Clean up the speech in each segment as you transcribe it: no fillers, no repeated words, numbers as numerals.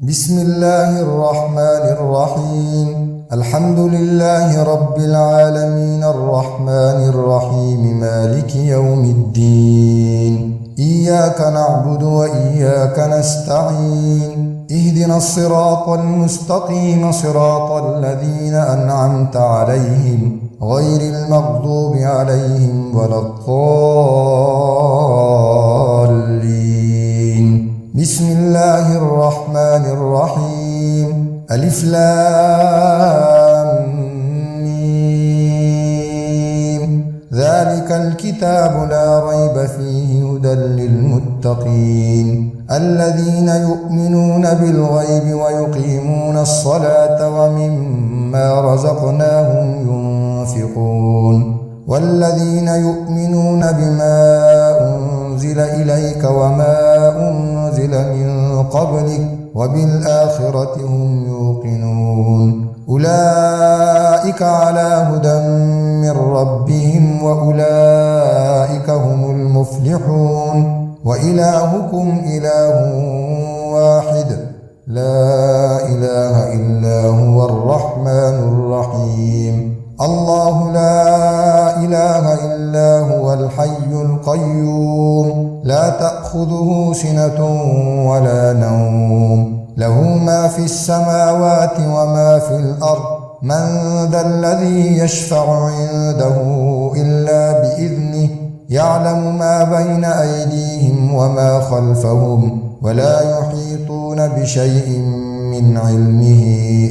بسم الله الرحمن الرحيم. الحمد لله رب العالمين الرحمن الرحيم مالك يوم الدين. إياك نعبد وإياك نستعين. اهدنا الصراط المستقيم صراط الذين أنعمت عليهم غير المغضوب عليهم ولا الضالين. بسم الله الرحمن الرحيم. ألف لام ميم. ذلك الكتاب لا ريب فيه هدى للمتقين الذين يؤمنون بالغيب ويقيمون الصلاة ومما رزقناهم ينفقون والذين يؤمنون بما أنزل إليك وما أنزل من قبلك وبالآخرة هم يوقنون أولئك على هدى من ربهم وأولئك هم المفلحون. وإلهكم إله واحد لا إله إلا هو الرحمن الرحيم. الله لا إله إلا هو الحي القيوم لا تأخذه سنة ولا نوم له ما في السماوات وما في الأرض من ذا الذي يشفع عنده إلا بإذنه يعلم ما بين أيديهم وما خلفهم ولا يحيطون بشيء من علمه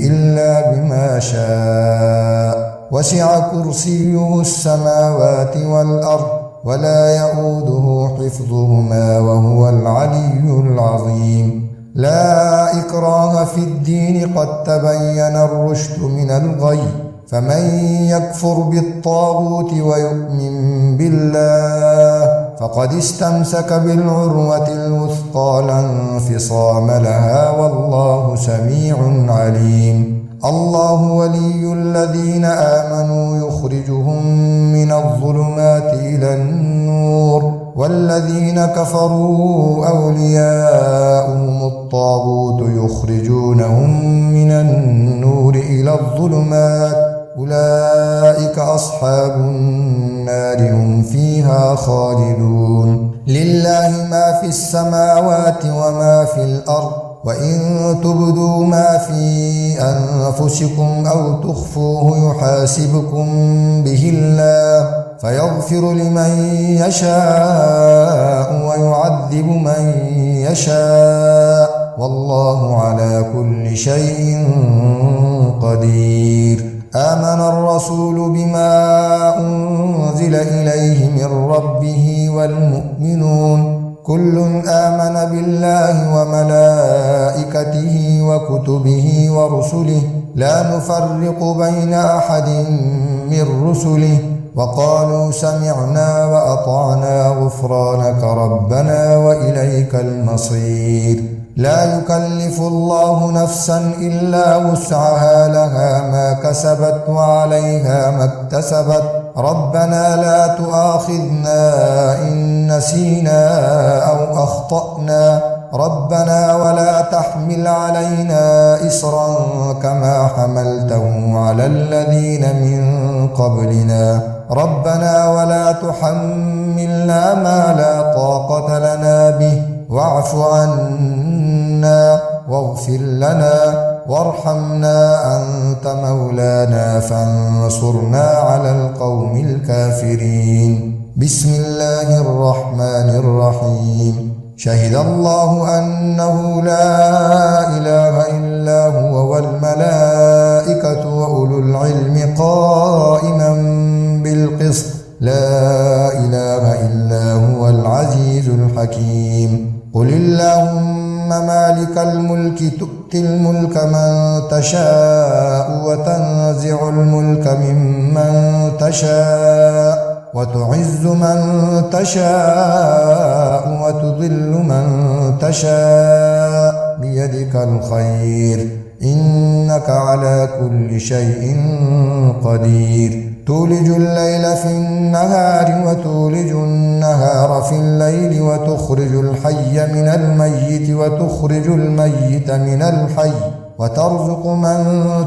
إلا بما شاء وسع كرسيه السماوات والأرض ولا يؤوده حفظهما وهو العلي العظيم. لا إكراه في الدين قد تبين الرشد من الغي فمن يكفر بالطاغوت ويؤمن بالله فقد استمسك بالعروة الوثقى لا انفصام لها والله سميع عليم. الله ولي الذين آمنوا يخرجهم من الظلمات إلى النور والذين كفروا أولياؤهم الطاغوت يخرجونهم من النور إلى الظلمات أولئك أصحاب النار هم فيها خالدون. لله ما في السماوات وما في الأرض وإن تبدوا ما في أنفسكم أو تخفوه يحاسبكم به الله فيغفر لمن يشاء ويعذب من يشاء والله على كل شيء قدير. آمن الرسول بما أنزل إليه من ربه والمؤمنون كل آمن بالله وملائكته وكتبه ورسله لا نفرق بين أحد من رسله وقالوا سمعنا وأطعنا غفرانك ربنا وإليك المصير. لا يكلف الله نفسا إلا وسعها لها ما كسبت وعليها ما اكتسبت ربنا لا تؤاخذنا إن نسينا أو أخطأنا ربنا ولا تحمل علينا إصرا كما حملته على الذين من قبلنا ربنا ولا تحملنا ما لا طاقة لنا به واعف عنا واغفر لنا وارحمنا أنت مولانا فانصرنا على القوم الكافرين. بسم الله الرحمن الرحيم. شهد الله أنه لا إله إلا هو والملائكة وأولو العلم قائما بالقسط لا إله إلا هو العزيز الحكيم. قل اللهم مالك الملك تؤتي الملك من تشاء وتنزع الملك ممن تشاء وتعز من تشاء وتضل من تشاء بيدك الخير إنك على كل شيء قدير. تولج الليل في النهار وتولج النهار في الليل وتخرج الحي من الميت وتخرج الميت من الحي وترزق من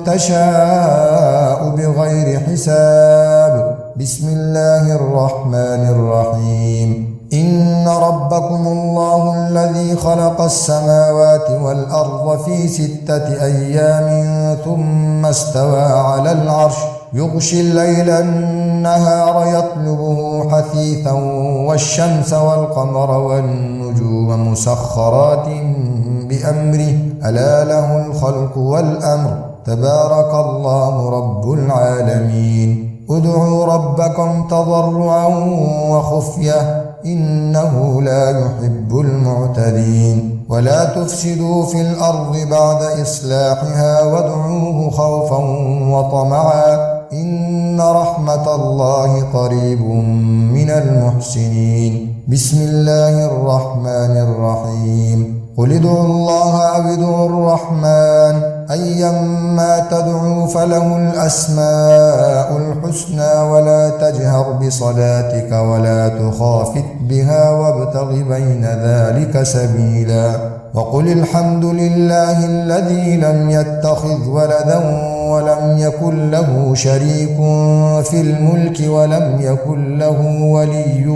تشاء بغير حساب. بسم الله الرحمن الرحيم. إن ربكم الله الذي خلق السماوات والأرض في 6 أيام ثم استوى على العرش يغشي الليل النهار يطلبه حثيثا والشمس والقمر والنجوم مسخرات بأمره ألا له الخلق والأمر تبارك الله رب العالمين. ادعوا ربكم تضرعا وخفية إنه لا يحب المعتدين. ولا تفسدوا في الأرض بعد إصلاحها وادعوه خوفا وطمعا إن رحمة الله قريب من المحسنين. بسم الله الرحمن الرحيم. قل ادعوا الله أو ادعوا الرحمن أيما تدعوا فله الأسماء الحسنى ولا تجهر بصلاتك ولا تخافت بها وابتغ بين ذلك سبيلا. وقل الحمد لله الذي لم يتخذ ولدا ولم يكن له شريك في الملك ولم يكن له ولي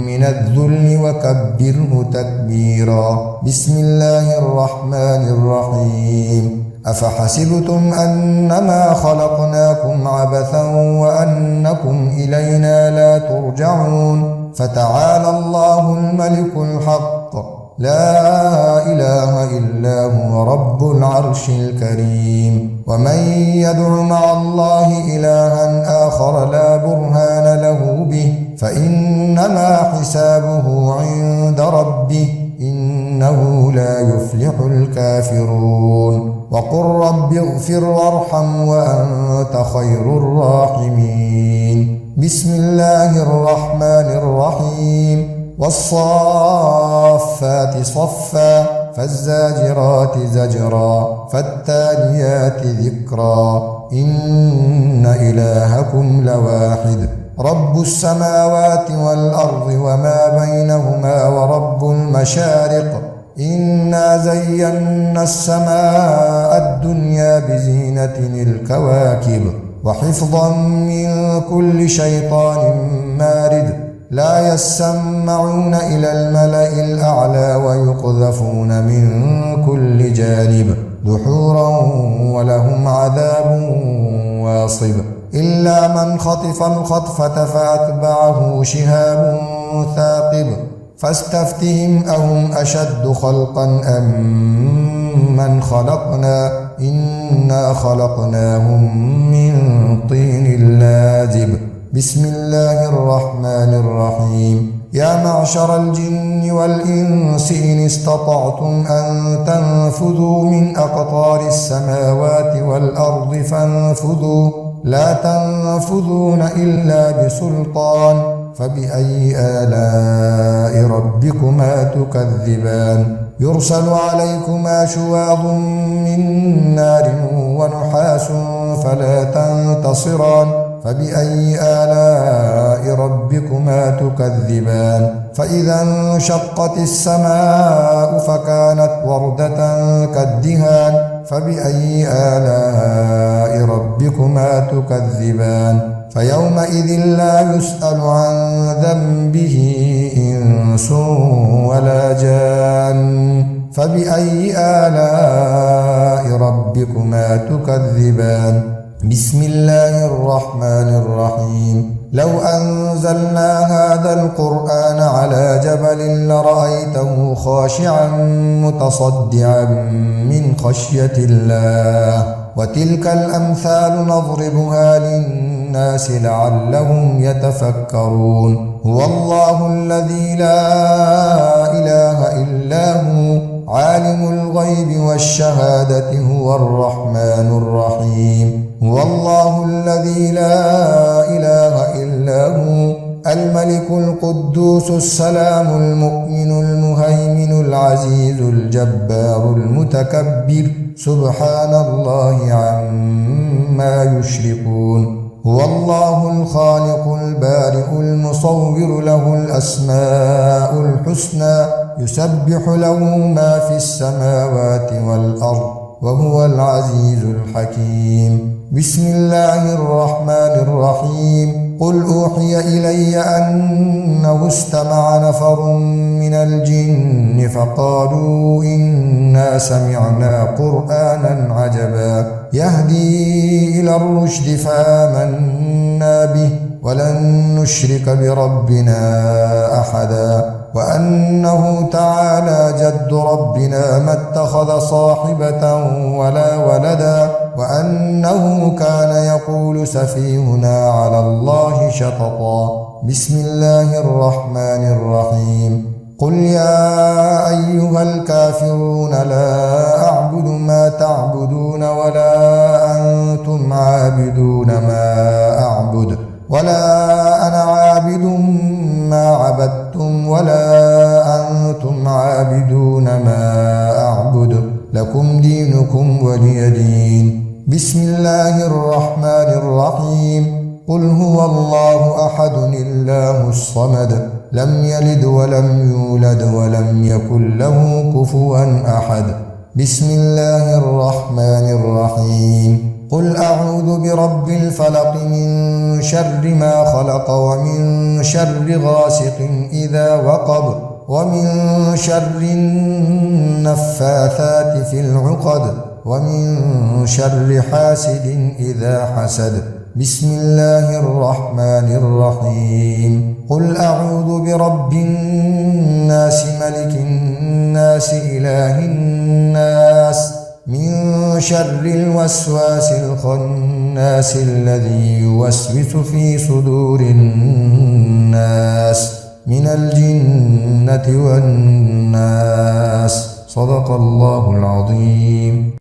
من الذل وكبره تكبيرا. بسم الله الرحمن الرحيم. أفحسبتم أنما خلقناكم عبثا وأنكم إلينا لا ترجعون فتعالى الله الملك الحق لا إله إلا هو رب العرش الكريم. ومن يدع مع الله إلها آخر لا برهان له به فإنما حسابه عند ربه إنه لا يفلح الكافرون. وقل رب اغفر وارحم وأنت خير الراحمين. بسم الله الرحمن الرحيم. والصافات صفا فالزاجرات زجرا فالتاليات ذكرا إن إلهكم لواحد رب السماوات والأرض وما بينهما ورب المشارق إنا زينا السماء الدنيا بزينة الكواكب وحفظا من كل شيطان مارد لا يسمعون إلى الملأ الأعلى ويقذفون من كل جانب دحورا ولهم عذاب واصب إلا من خطف الخطفة فأتبعه شهاب ثاقب فاستفتهم أهم أشد خلقا أم من خلقنا إنا خلقناهم من طين لازب. بسم الله الرحمن الرحيم. يا معشر الجن والإنس إن استطعتم أن تنفذوا من أقطار السماوات والأرض فانفذوا لا تنفذون إلا بسلطان فبأي آلاء ربكما تكذبان يرسل عليكما شواظ من نار ونحاس فلا تنتصران فبأي آلاء ربكما تكذبان فإذا انشقت السماء فكانت وردة كالدهان فبأي آلاء ربكما تكذبان فيومئذ لا يسأل عن ذنبه إنس ولا جان فبأي آلاء ربكما تكذبان. بسم الله الرحمن الرحيم. لو أنزلنا هذا القرآن على جبل لرأيته خاشعا متصدعا من خشية الله وتلك الأمثال نضربها للناس لعلهم يتفكرون. هو الله الذي لا إله إلا هو عالم الغيب والشهادة هو الرحمن الرحيم. هو الله الذي لا إله إلا هو الملك القدوس السلام المؤمن المهيمن العزيز الجبار المتكبر سبحان الله عما يشركون. هو الله الخالق البارئ المصور له الأسماء الحسنى يسبح له ما في السماوات والأرض وهو العزيز الحكيم بسم الله الرحمن الرحيم قل أوحي إلي أنه استمع نفر من الجن فقالوا إنا سمعنا قرآنا عجبا يهدي إلى الرشد فآمنا به ولن نشرك بربنا أحدا وأنه تعالى جد ربنا ما اتخذ صاحبة ولا ولدا وأنه كان يقول سفيهنا على الله شططا بسم الله الرحمن الرحيم قل يا أيها الكافرون لا أعبد ما تعبدون ولا أنتم عابدون ما أعبد ولا أنا عابد ما عبدتم ولا أنتم عابدون ما أعبد لكم دينكم ولي دين بسم الله الرحمن الرحيم قل هو الله أحد الله الصمد لم يلد ولم يولد ولم يكن له كفوا أحد بسم الله الرحمن الرحيم قل أعوذ برب الفلق من شر ما خلق ومن شر غاسق إذا وقب ومن شر النفاثات في العقد ومن شر حاسد إذا حسد بسم الله الرحمن الرحيم قل أعوذ برب الناس ملك الناس إله الناس من شر الوسواس الخناس الذي يوسوس في صدور الناس من الجنة والناس صدق الله العظيم.